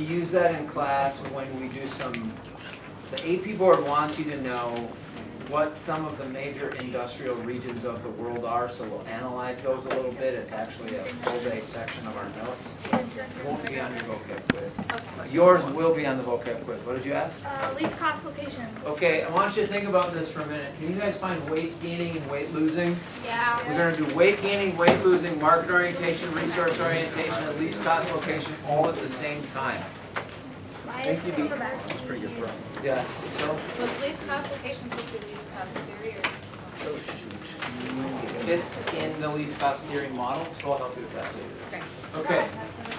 use that in class when we do the AP board wants you to know what some of the major industrial regions of the world are, so we'll analyze those a little bit. It's actually a full-day section of our notes. It won't be on your vocab quiz. Yours will be on the vocab quiz. What did you ask? Least cost location. Okay, I want you to think about this for a minute. Can you guys find weight gaining and weight losing? Yeah. We're going to do weight gaining, weight losing, market orientation, resource orientation, and least cost location all at the same time. Thank you. That's pretty good problem. Yeah, so Was least cost location supposed to be least cost theory or? Oh, shoot. it's in the least cost steering model, so I'll help you with that too. Okay. Okay,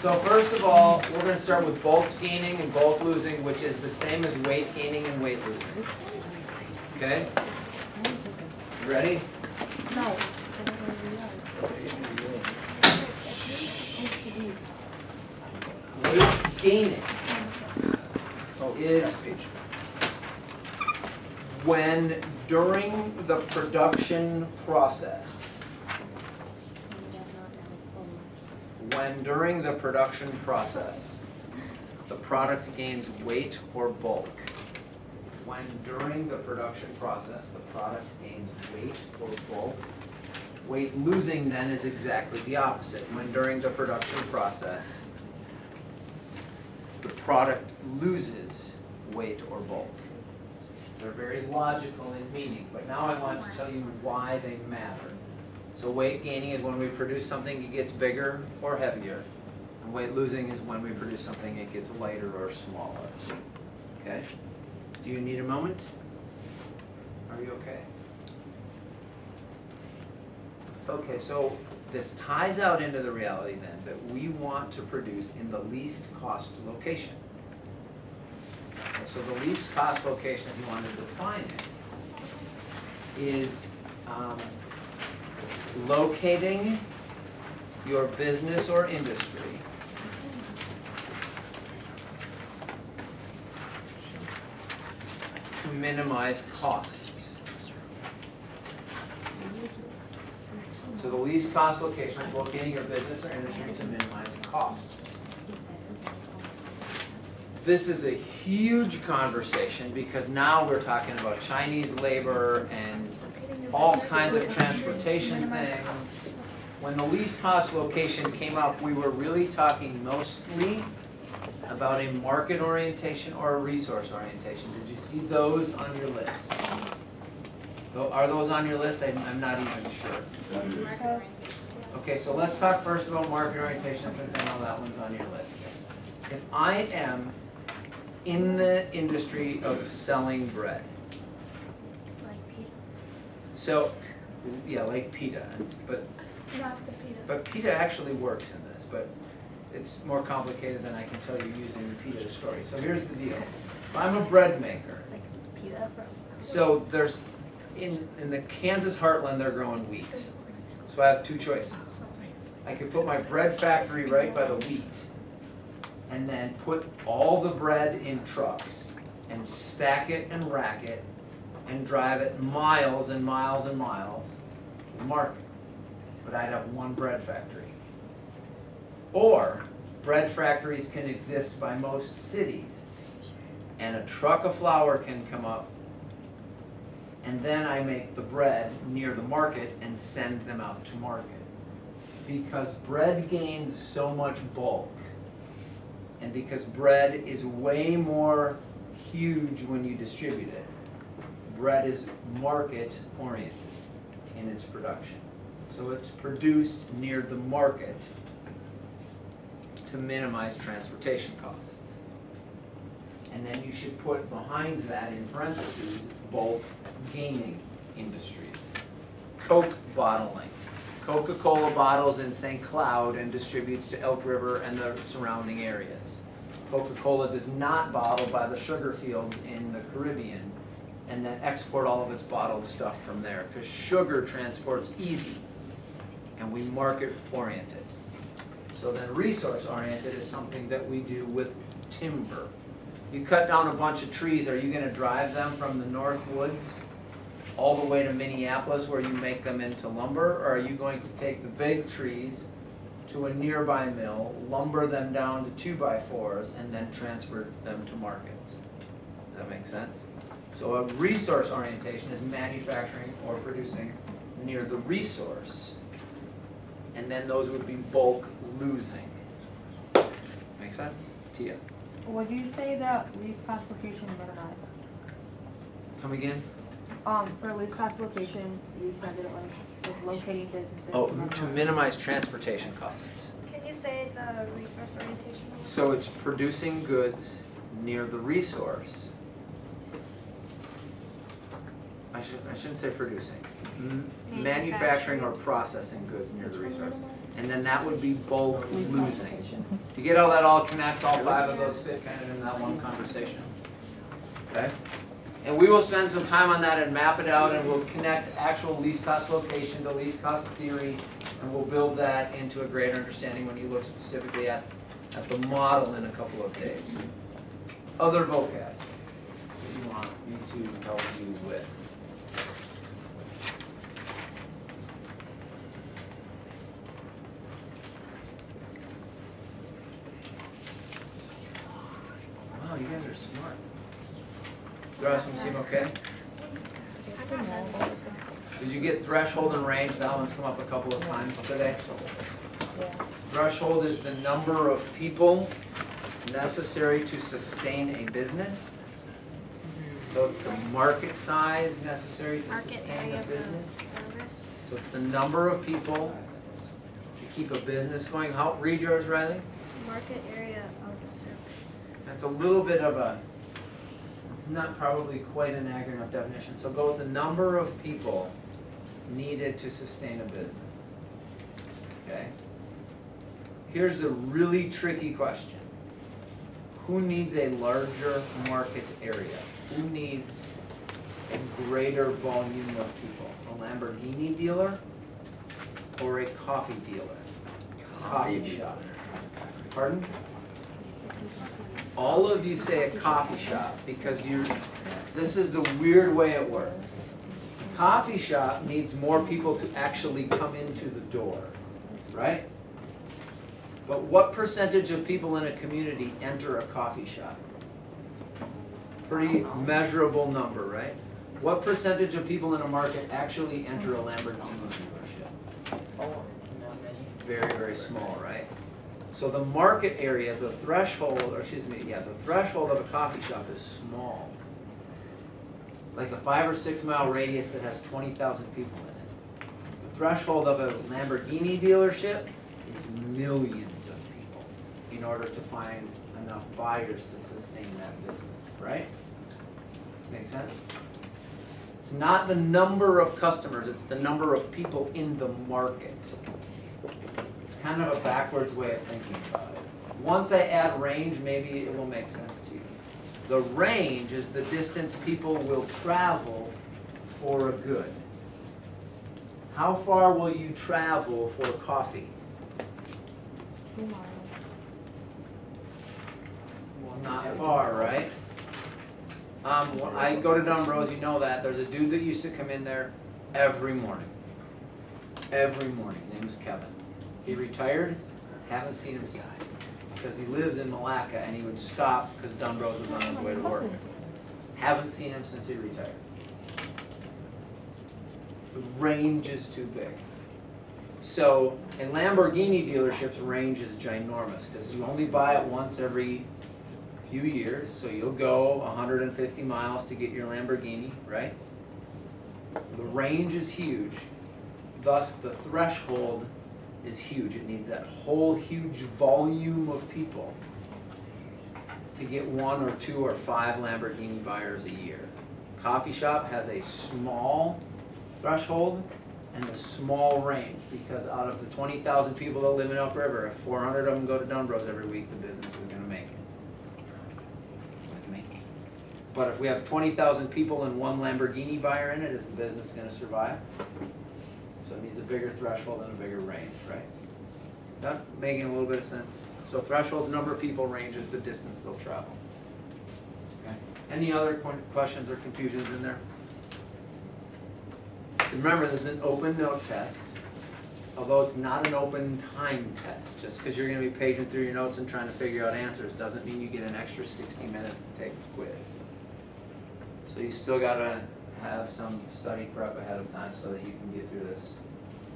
so first of all, we're going to start with bulk gaining and bulk losing, which is the same as weight gaining and weight losing. Okay? You ready? No. Weight gaining is when during the production process, the product gains weight or bulk. When during the production process, the product gains weight or bulk. Weight losing then is exactly the opposite. When during the production process, the product loses weight or bulk. They're very logical in meaning, but now I want to tell you why they matter. So weight gaining is when we produce something, it gets bigger or heavier. And weight losing is when we produce something, it gets lighter or smaller. Okay? Do you need a moment? Are you okay? Okay, so this ties out into the reality then that we want to produce in the least cost location. And so the least cost location, if you want to define it, is locating your business or industry to minimize costs. So the least cost location is locating your business or industry to minimize costs. This is a huge conversation because now we're talking about Chinese labor and all kinds of transportation things. When the least cost location came up, we were really talking mostly about a market orientation or a resource orientation. Did you see those on your list? Are those on your list? I'm not even sure. Market orientation. Okay, so let's talk first about market orientation since I know that one's on your list. If I am in the industry of selling bread, so, yeah, like pita, but Not the pita. But pita actually works in this, but it's more complicated than I can tell you using pita's story. So here's the deal. If I'm a bread maker, so there's, in the Kansas heartland, they're growing wheat. So I have two choices. I could put my bread factory right by the wheat, and then put all the bread in trucks, and stack it and rack it, and drive it miles and miles and miles to the market. But I'd have one bread factory. Or, bread factories can exist by most cities, and a truck of flour can come up, and then I make the bread near the market and send them out to market. Because bread gains so much bulk, and because bread is way more huge when you distribute it, bread is market oriented in its production. So it's produced near the market to minimize transportation costs. And then you should put behind that in parentheses, bulk gaining industries. Coke bottling. Coca-Cola bottles in St. Cloud and distributes to Elk River and the surrounding areas. Coca-Cola does not bottle by the sugar fields in the Caribbean and then export all of its bottled stuff from there, because sugar transport's easy and we market oriented. So then resource oriented is something that we do with timber. You cut down a bunch of trees, are you going to drive them from the North Woods all the way to Minneapolis where you make them into lumber, or are you going to take the big trees to to a nearby mill, lumber them down to 2x4s, and then transfer them to markets. Does that make sense? So a resource orientation is manufacturing or producing near the resource. And then those would be bulk losing. Make sense? Tia? Would you say that least cost location minimized? Come again? For least cost location, you said it like is locating businesses. Oh, to minimize transportation costs. Can you say the resource orientation? So it's producing goods near the resource. I shouldn't say producing. Manufacturing or processing goods near the resource. And then that would be bulk losing. Do you get how that all connects, all five of those fit kind of in that one conversation? Okay? And we will spend some time on that and map it out, and we'll connect actual least cost location to least cost theory, and we'll build that into a greater understanding when you look specifically at the model in a couple of days. Other vocab that you want me to help you with. Wow, you guys are smart. The rest of them seem okay? Did you get threshold and range? That one's come up a couple of times today. Threshold is the number of people necessary to sustain a business. So it's the market size necessary to Market sustain area a of business. the service. So it's the number of people to keep a business going. How, read yours, Riley. Market area of the service. That's a little bit of a, it's not probably quite an accurate enough definition. So go with the number of people needed to sustain a business. Okay? Here's a really tricky question. Who needs a larger market area? Who needs a greater volume of people? A Lamborghini dealer or a coffee dealer? Coffee shop. Pardon? All of you say a coffee shop because this is the weird way it works. A coffee shop needs more people to actually come into the door, right? But what percentage of people in a community enter a coffee shop? Pretty measurable number, right? What percentage of people in a market actually enter a Lamborghini dealership? Very, very small, right? So the market area, the threshold, or excuse me, yeah, the threshold of a coffee shop is small. Like a 5 or 6 mile radius that has 20,000 people in it. The threshold of a Lamborghini dealership is millions of people in order to find enough buyers to sustain that business, right? Make sense? It's not the number of customers, it's the number of people in the market. It's kind of a backwards way of thinking about it. Once I add range, maybe it will make sense to you. The range is the distance people will travel for a good. How far will you travel for coffee? 2 miles. Well, not far, right? When I go to Dunbrose, you know that. There's a dude that used to come in there every morning. Every morning. His name was Kevin. He retired. Haven't seen him since. Because he lives in Malacca and he would stop because Dunbrose was on his way to work. Haven't seen him since he retired. The range is too big. So in Lamborghini dealerships, range is ginormous because you only buy it once every few years. So you'll go 150 miles to get your Lamborghini, right? The range is huge. Thus, the threshold is huge. It needs that whole huge volume of people to get 1 or 2 or 5 Lamborghini buyers a year. Coffee shop has a small threshold and a small range because out of the 20,000 people that live in Elk River, if 400 of them go to Dunbrose every week, the business is going to make it. But if we have 20,000 people and 1 Lamborghini buyer in it, is the business going to survive? So it needs a bigger threshold and a bigger range, right? That making a little bit of sense? So threshold's number of people, range is the distance they'll travel. Okay. Any other questions or confusions in there? And remember, this is an open note test. although it's not an open time test, just because you're gonna be paging through your notes and trying to figure out answers, doesn't mean you get an extra 60 minutes to take the quiz. So you still gotta have some study prep ahead of time so that you can get through this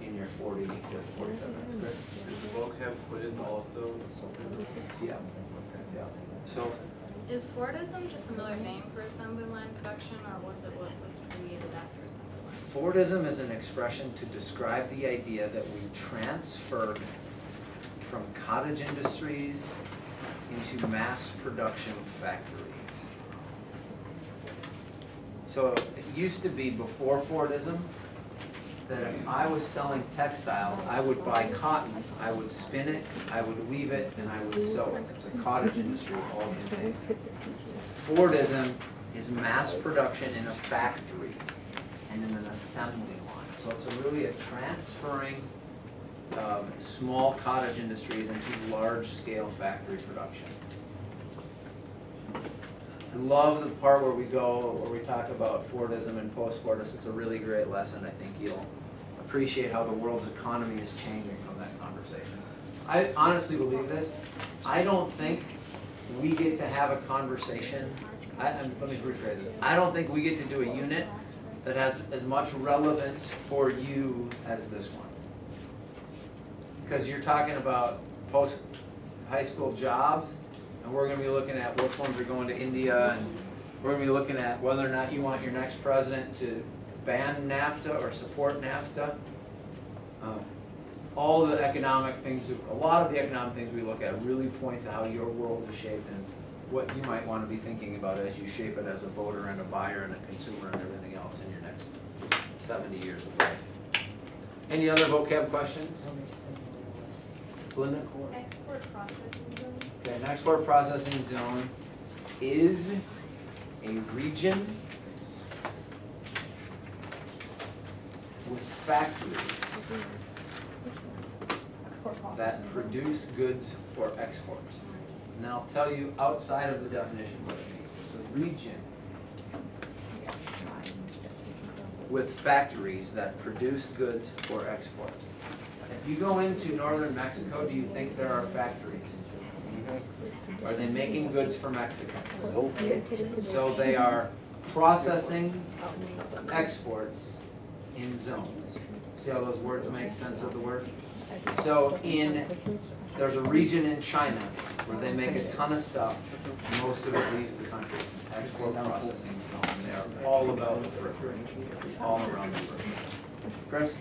in your 40 to 47 minutes. Is the vocab quiz also? Yeah. Yeah. So, Is Fordism just another name for assembly line production, or was it what was created after assembly line? Fordism is an expression to describe the idea that we transferred from cottage industries into mass production factories. So it used to be before Fordism that if I was selling textiles, I would buy cotton, I would spin it, I would weave it, and I would sew it. It's a cottage industry all contained. Fordism is mass production in a factory and in an assembly line. So it's really a transferring small cottage industries into large-scale factory production. I love the part where we talk about Fordism and post-Fordism. It's a really great lesson. I think you'll appreciate how the world's economy is changing from that conversation. I honestly believe this. I don't think we get to have a conversation. Let me rephrase it. I don't think we get to do a unit that has as much relevance for you as this one. Because you're talking about post-high school jobs, and we're gonna be looking at which ones are going to India, and we're gonna be looking at whether or not you want your next president to ban NAFTA or support NAFTA. All the economic things, a lot of the economic things we look at really point to how your world is shaped and what you might want to be thinking about as you shape it as a voter and a buyer and a consumer and everything else in your next 70 years of life. Any other vocab questions? Linda? Export processing zone? Okay, an export processing zone is a region with factories that produce goods for export. And I'll tell you outside of the definition what it means. It's a region with factories that produce goods for export. If you go into northern Mexico, do you think there are factories? Are they making goods for Mexicans? So they are processing exports in zones. See how those words make sense of the word? So there's a region in China where they make a ton of stuff, most of it leaves the country. Export processing zone, they're all about the periphery, all around the periphery. Chris?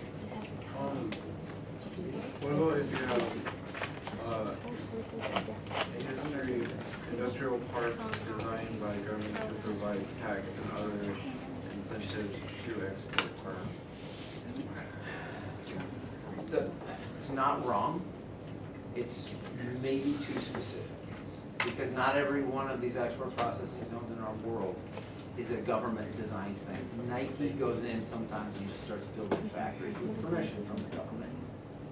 What about if you have industrial parks designed by government to provide tax and other incentives to export firms? It's not wrong, it's maybe too specific. Because not every one of these export processing zones in our world is a government designed thing. Nike goes in sometimes and just starts building factories with permission from the government.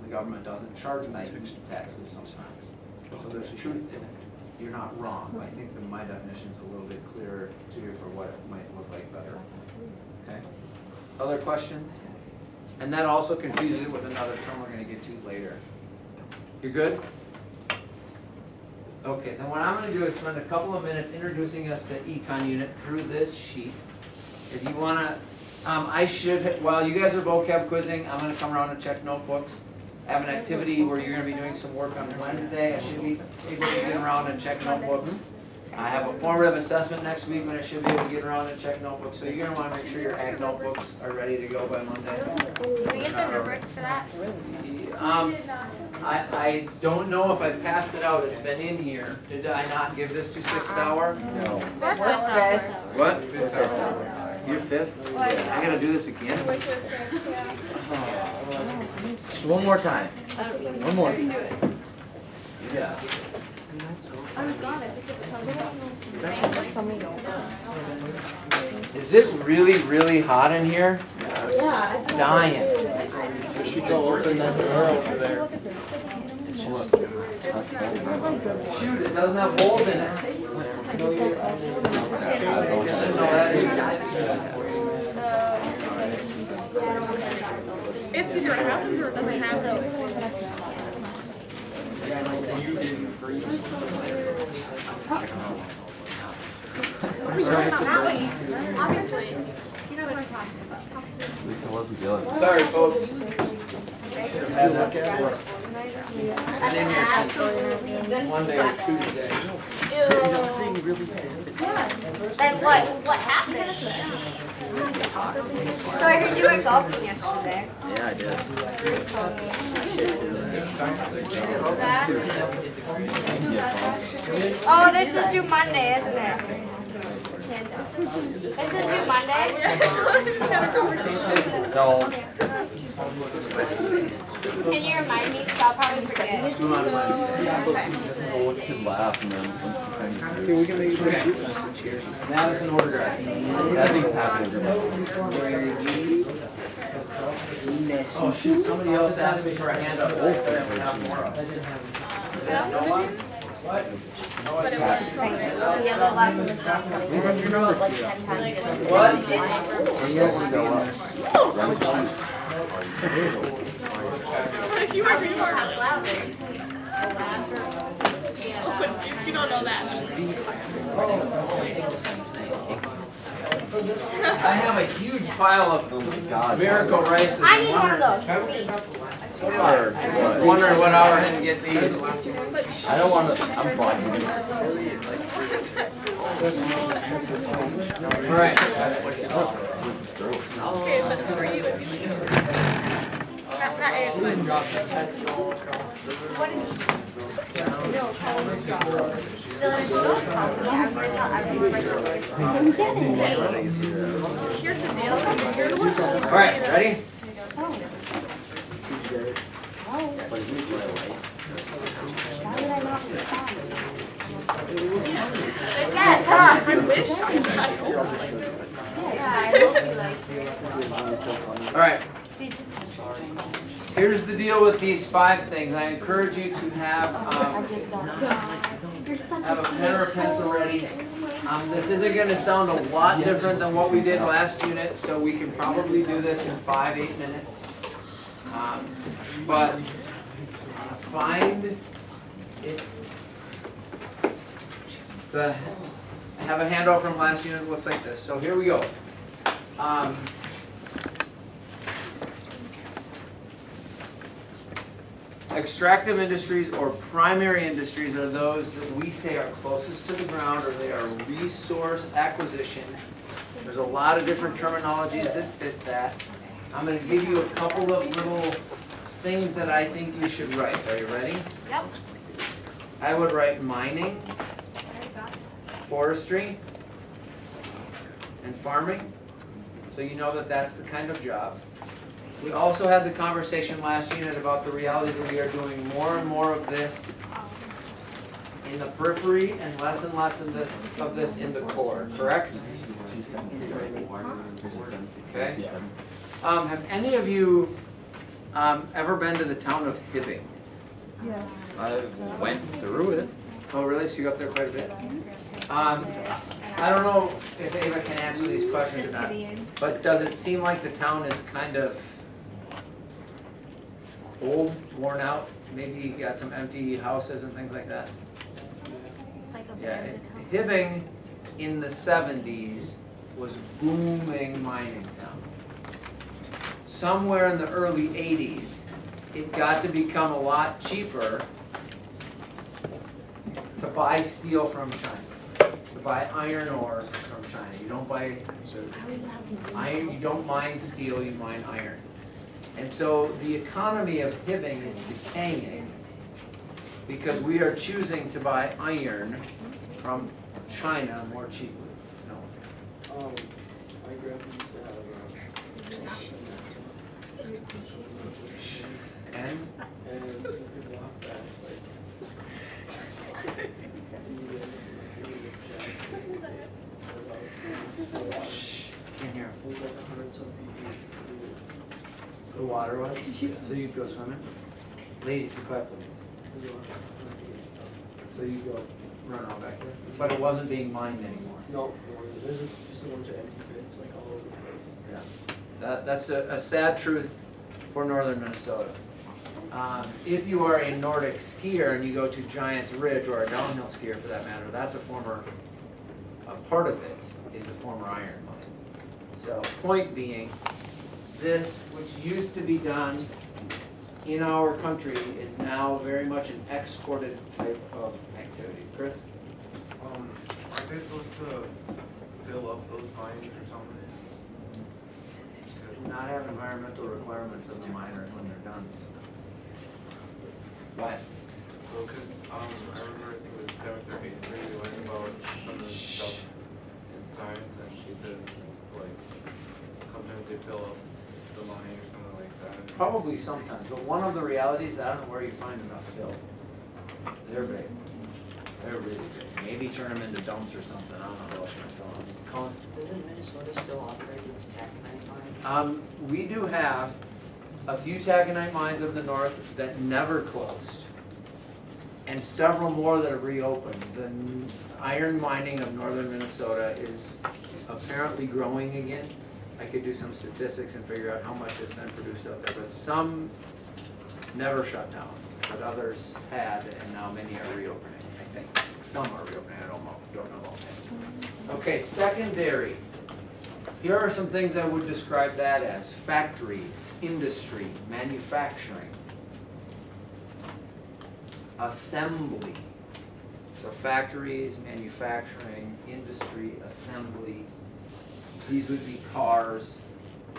The government doesn't charge Nike taxes sometimes. So there's truth in it. You're not wrong. I think that my definition is a little bit clearer to you for what it might look like better. Okay. Other questions? And that also confuses it with another term we're going to get to later. You're good? Okay, then what I'm going to do is spend a couple of minutes introducing us to Econ Unit through this sheet. If you want to, while you guys are vocab quizzing, I'm going to come around and check notebooks. I have an activity where you're going to be doing some work on Wednesday. I should be able to get around and check notebooks. I have a formative assessment next week when I should be able to get around and check notebooks. So you're going to want to make sure your ag notebooks are ready to go by Monday. Can we get the rubric for that? I don't know if I passed it out. It's been in here. Did I not give this to 6th hour? No. That's what What? 5th hour. You're 5th? I gotta do this again? Which was 6, yeah. Just one more time. One more. Yeah. I was gone, I think it was Is it really, really hot in here? Yeah. Dying. You should go open that door over there. Shoot, it doesn't have holes in it. It's either happens or Okay, so. That way, obviously. You know what I'm talking about. Lisa, what's the deal? Sorry, folks. Should have had that before. And then your Monday or Tuesday. Then what happened? So I heard you went golfing yesterday. Yeah, I did. Oh, this is due Monday, isn't it? This is due Monday? No. Can you remind me? Because I'll probably forget. Oh, kid laugh and then once you We can make it now it's in order. that thing's happening every month. Oh shoot, somebody else asked me for a hand up. I said I would have more of it. No one? What? No, I Thanks. The yellow last one is not coming. You wrote like 10 times. What? You don't want to go up. You are being hard. Talk louder. You don't know that. I have a huge pile of miracle rices. I need one of those. Please. Wondering what hour I didn't get these. I don't want to. I'm fine. Right. Okay, that's for you. Not it, but What is I'm gonna tell everyone right here's the deal. You're the one who All right, ready? Yes, huh? I wish I had. Yeah, I hope you like it. All right. See, just. Here's the deal with these 5 things. I encourage you to have a pen or a pencil ready. This isn't going to sound a lot different than what we did last unit, so we can probably do this in 5-8 minutes. But find it. Have a handout from last unit that looks like this. So here we go. Extractive industries or primary industries are those that we say are closest to the ground, or they are resource acquisition. There's a lot of different terminologies that fit that. I'm going to give you a couple of little things that I think you should write. Are you ready? Yep. I would write mining, forestry, and farming. So you know that that's the kind of job. We also had the conversation last unit about the reality that we are doing more and more of this in the periphery and less of this in the core, correct? Okay. Have any of you ever been to the town of Hibbing? Yeah. I went through it. Oh, really? So you go up there quite a bit? I don't know if Ava can answer these questions or not, but does it seem like the town is kind of old, worn out? Maybe you got some empty houses and things like that? Yeah, Hibbing in the 70s was booming mining town. Somewhere in the early 80s, it got to become a lot cheaper to buy steel from China, to buy iron ore from China. You don't buy iron, you don't mine steel, you mine iron. And so the economy of Hibbing is decaying because we are choosing to buy iron from China more cheaply. No. My grandpa used to have And and you could walk back can't hear. it was like 100-some feet. The water was? So you'd go swimming? Ladies, be quiet please. So you go run all back there? But it wasn't being mined anymore. No, there's just a bunch of empty pits like all over the place. Yeah. That's a sad truth for northern Minnesota. If you are a Nordic skier and you go to Giant's Ridge, or a downhill skier for that matter, that's a part of it is a former iron mine. So point being, this, which used to be done in our country, is now very much an exported type of activity. Chris? Aren't they supposed to fill up those mines or something? Do not have environmental requirements of the miners when they're done. What? Well, cause, I remember, I think it was 7th or 8th grade, we learned about some of the stuff in science, and she said, like, sometimes they fill up the mine or something like that. Probably sometimes, but one of the realities, I don't know where you find enough fill. They're big. They're really big. Maybe turn them into dumps or something, I don't know how else you're gonna fill them. Colin? Doesn't Minnesota still operate its taconite mine? We do have a few taconite mines of the north that never closed, and several more that have reopened. The iron mining of northern Minnesota is apparently growing again. I could do some statistics and figure out how much has been produced out there, but some never shut down, but others had, and now many are reopening, I think. Some are reopening, I don't know about that. Okay, secondary. Here are some things I would describe that as: factories, industry, manufacturing, assembly. So factories, manufacturing, industry, assembly. These would be cars,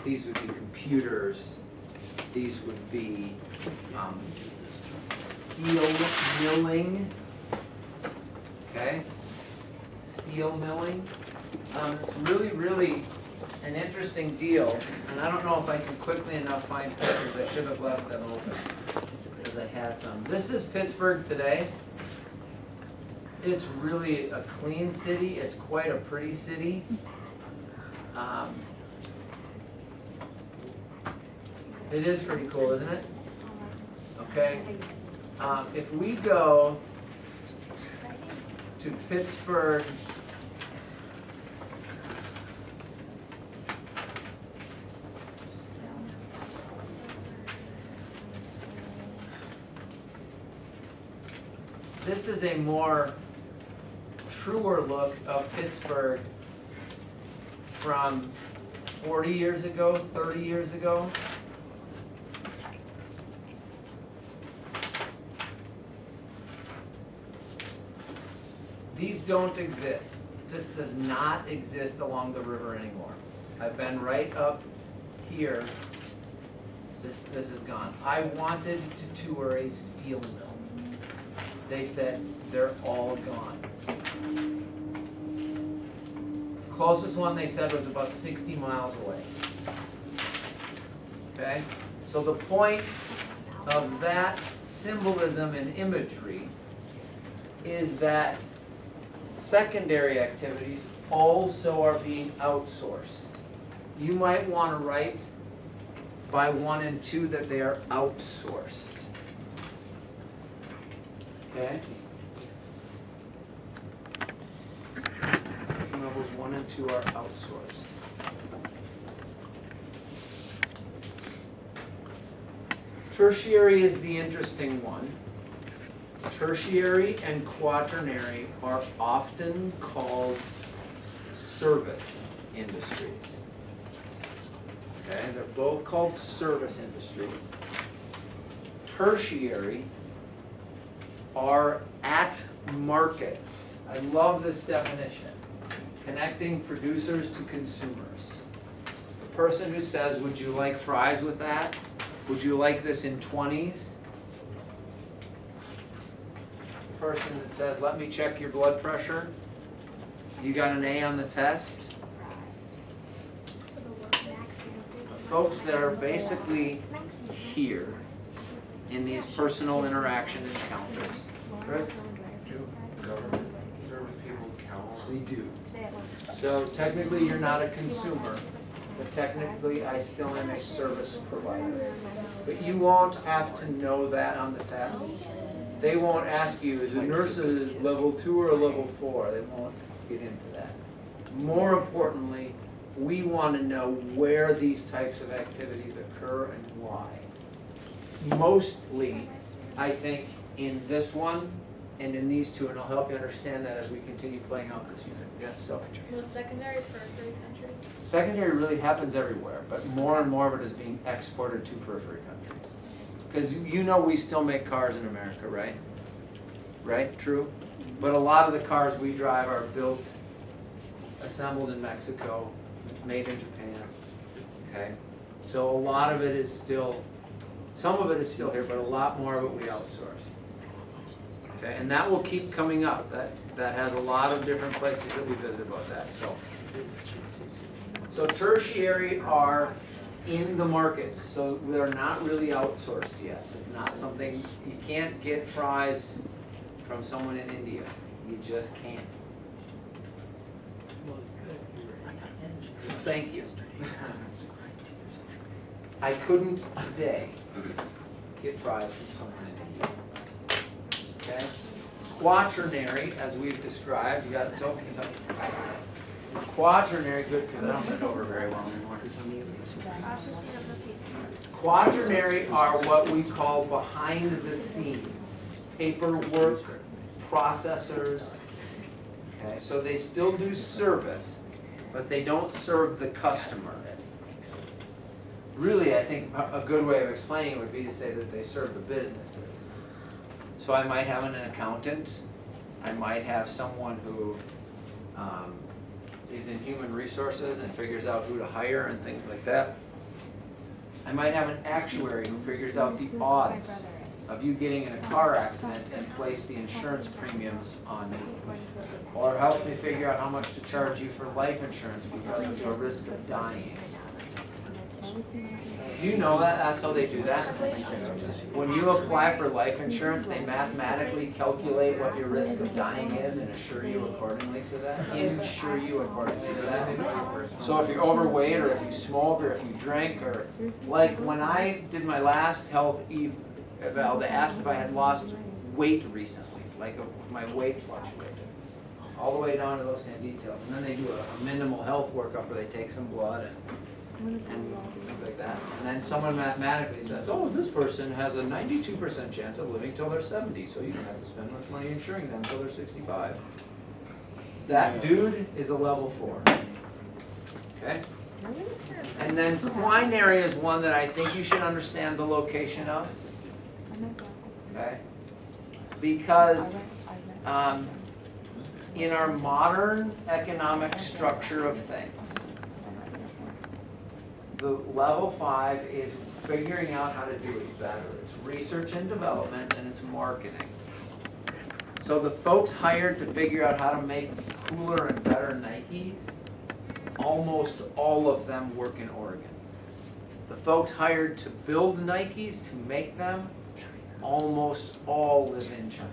these would be computers, these would be steel milling, okay? Steel milling. It's really an interesting deal, and I don't know if I can quickly enough find pictures. I should have left them open because I had some. This is Pittsburgh today. It's really a clean city. It's quite a pretty city. It is pretty cool, isn't it? Okay. If we go to Pittsburgh, this is a more truer look of Pittsburgh from 40 years ago, 30 years ago. These don't exist. This does not exist along the river anymore. I've been right up here. This is gone. I wanted to tour a steel mill. They said they're all gone. Closest one they said was about 60 miles away. Okay? So the point of that symbolism and imagery is that secondary activities also are being outsourced. You might want to write by 1 and 2 that they are outsourced. Okay? Levels 1 and 2 are outsourced. Tertiary is the interesting one. Tertiary and quaternary are often called service industries. Okay, they're both called service industries. Tertiary are at markets. I love this definition. Connecting producers to consumers. The person who says, would you like fries with that? Would you like this in 20s? The person that says, let me check your blood pressure. You got an A on the test. Folks that are basically here in these personal interaction encounters. Chris? Do government service people count? We do. So technically you're not a consumer, but technically I still am a service provider. But you won't have to know that on the test. They won't ask you, is a nurse a level 2 or a level 4? They won't get into that. More importantly, we want to know where these types of activities occur and why. mostly, I think, in this one and in these two, and I'll help you understand that as we continue playing out this unit. Yes, so. Well, secondary periphery countries. Secondary really happens everywhere, but more and more of it is being exported to periphery countries. Because you know we still make cars in America, right? Right, true? But a lot of the cars we drive are built, assembled in Mexico, made in Japan, okay? So a lot of it is still, some of it is still here, but a lot more of it we outsource. Okay, and that will keep coming up. That has a lot of different places that we visit about that, so. So tertiary are in the markets, so they're not really outsourced yet. It's not something, you can't get fries from someone in India. You just can't. Thank you. I couldn't today get fries from someone in India. Okay? Quaternary, as we've described, you got it, so quaternary, good, because I don't sit over very well anymore. Quaternary are what we call behind the scenes, paperwork, processors. Okay, so they still do service, but they don't serve the customer. Really, I think a good way of explaining it would be to say that they serve the businesses. So I might have an accountant, I might have someone who is in human resources and figures out who to hire and things like that. I might have an actuary who figures out the odds of you getting in a car accident and place the insurance premiums on you. Or help me figure out how much to charge you for life insurance because of your risk of dying. Do you know that that's how they do that? When you apply for life insurance, they mathematically calculate what your risk of dying is and assure you accordingly to that. Insure you accordingly to that. So if you're overweight, or if you smoke, or if you drink, or like when I did my last health eval, they asked if I had lost weight recently, like if my weight fluctuated, all the way down to those kind of details. And then they do a minimal health workup where they take some blood and things like that. And then someone mathematically says, oh, this person has a 92% chance of living till they're 70, so you don't have to spend much money insuring them till they're 65. That dude is a level 4. Okay? And then quinary is one that I think you should understand the location of. Okay? Because in our modern economic structure of things, the level 5 is figuring out how to do it better. It's research and development, and it's marketing. So the folks hired to figure out how to make cooler and better Nikes, almost all of them work in Oregon. The folks hired to build Nikes, to make them, almost all live in China.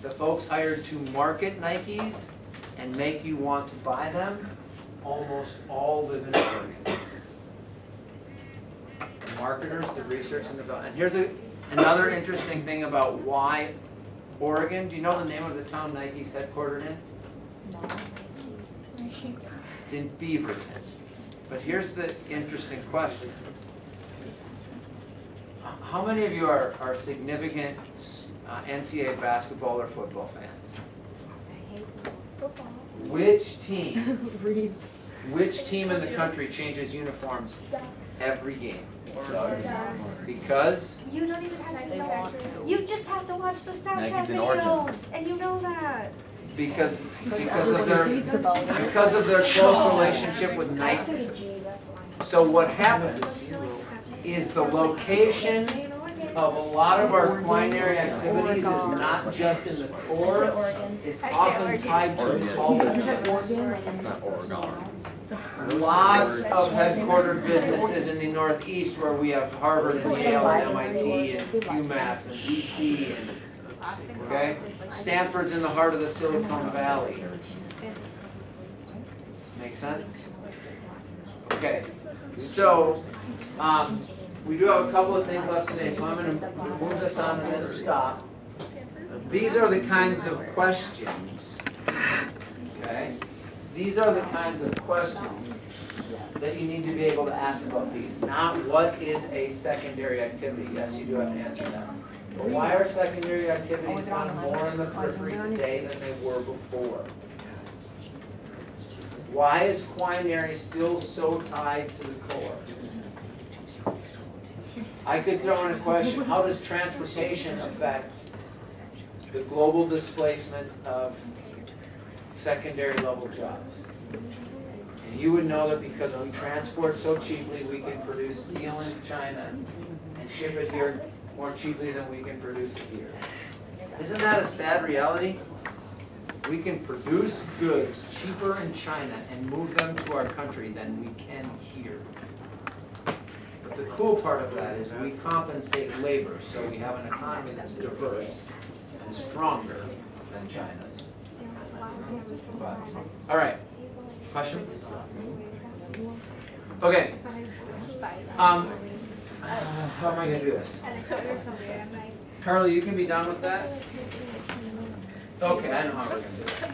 The folks hired to market Nikes and make you want to buy them, almost all live in Oregon. The marketers, the research and development. And here's another interesting thing about why Oregon. Do you know the name of the town Nike's headquartered in? No. It's in Beaverton. But here's the interesting question. How many of you are significant NCAA basketball or football fans? I hate football. Which team in the country changes uniforms every game? Because You don't even have to know. You just have to watch the Snapchat Nike's in Oregon. videos, and you know that. because of their close relationship with Nike. So what happens is the location of a lot of our culinary activities is not just in the core, it's often tied to solvents. It's not Oregon. Lots of headquartered businesses in the Northeast where we have Harvard and Yale and MIT and UMass and DC and, okay? Stanford's in the heart of the Silicon Valley. Make sense? Okay, so we do have a couple of things left today, so I'm going to move this on and then stop. These are the kinds of questions, okay? These are the kinds of questions that you need to be able to ask about these. Not what is a secondary activity? Yes, you do have to answer that. But why are secondary activities found more in the periphery today than they were before? Why is quinary still so tied to the core? I could throw in a question, how does transportation affect the global displacement of secondary level jobs? And you would know that because we transport so cheaply, we can produce steel in China and ship it here more cheaply than we can produce it here. Isn't that a sad reality? We can produce goods cheaper in China and move them to our country than we can here. But the cool part of that is we compensate labor, so we have an economy that's diverse and stronger than China's. But, all right, questions? Okay. How am I gonna do this? Carly, you can be done with that? Okay, I know how we're gonna do it.